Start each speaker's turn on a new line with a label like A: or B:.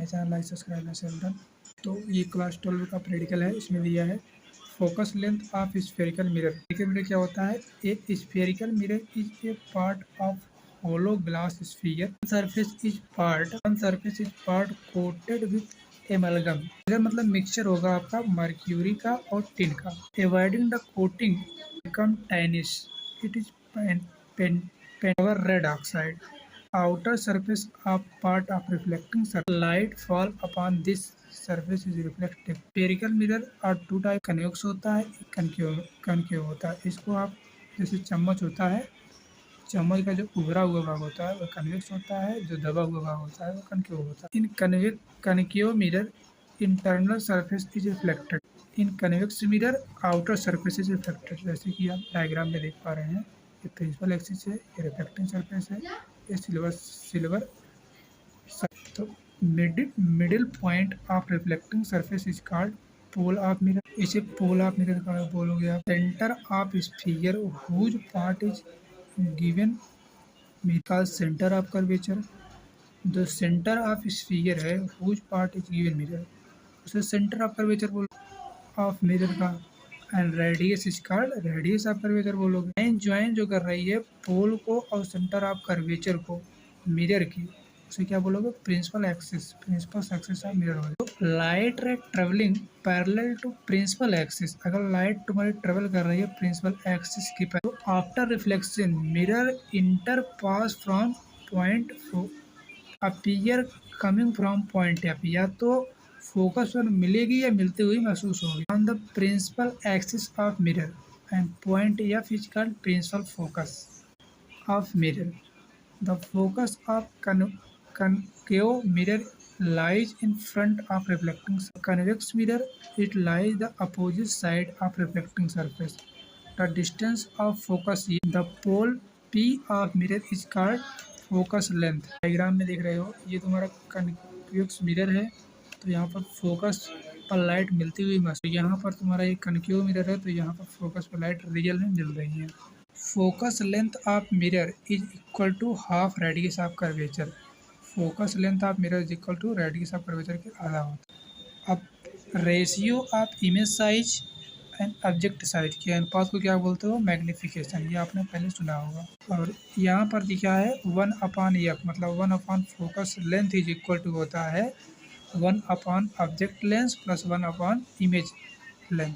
A: My channel, like subscribe and share done. तो ये class 12 का प्रैक्टिकल है। इसमें दिया है focus length of spherical mirror. Spherical mirror क्या होता है? ए spherical mirror is a part of hollow glass sphere. One surface is part coated with amalgam. अगर मतलब मिक्सचर होगा आपका मर्क्यूरी का और टिन का। Avoiding the coating become tannish. It is over red oxide. Outer surface of part of reflecting surface. Light fall upon this surface is reflective. Spherical mirror are two type. Convex होता है, concave होता है। इसको आप जैसे चम्मच होता है, चम्मच का जो उभरा हुआ भाग होता है वो कन्वेक्स होता है, जो दबा हुआ भाग होता है वो कनकेव होता है। In concave mirror internal surface is reflected. In convex mirror outer surface is reflected. जैसे कि आप डायग्राम में देख पा रहे हैं, ये प्रिंसिपल एक्सिस है, ये रिफ्लेक्टिंग सरफेस है, ये सिल्वर। तो middle point of reflecting surface is called pole of mirror. इसे पोल ऑफ मिरर का बोलोगे आप। Centre of sphere whose part is given mirror centre of curvature. जो सेंटर ऑफ स्फीयर है whose part is given mirror, उसे centre of curvature बोल of mirror का। And radius is called radius of curvature बोलोगे। Line join जो कर रही है पोल को और सेंटर ऑफ कर्वेचर को मिरर की, उसे क्या बोलोगे? प्रिंसिपल एक्सिस ऑफ मिरर हो। तो light ray travelling parallel to principal axis. अगर लाइट तुम्हारी ट्रेवल कर रही है प्रिंसिपल एक्सिस की, तो after reflection mirror inter pass from point appear coming from point F. या तो फोकस पर मिलेगी या मिलती हुई महसूस होगी। On the principal axis of mirror and point F is called principal focus of mirror. The focus of concave mirror lies in front of reflecting convex mirror. It lies the opposite side of reflecting surface. The distance of focus is the pole P of mirror is called focus length. Diagram में देख रहे हो, ये तुम्हारा convex mirror है, तो यहाँ पर फोकस पर लाइट मिलती हुई महसूस। यहाँ पर तुम्हारा एक कनकेव मिरर है, तो यहाँ पर फोकस पर लाइट रियल में मिल रही है। Focus length of mirror is equal to half radius of curvature. Focus length of mirror is equal to radius of curvature के आधा होता है। अब ratio of image size and object size के अनुपात को क्या बोलते हो? मैग्निफिकेशन। ये आपने पहले सुना होगा। और यहाँ पर दिखा है 1/f, मतलब 1 focus length is equal to होता है 1 object length plus 1 image length.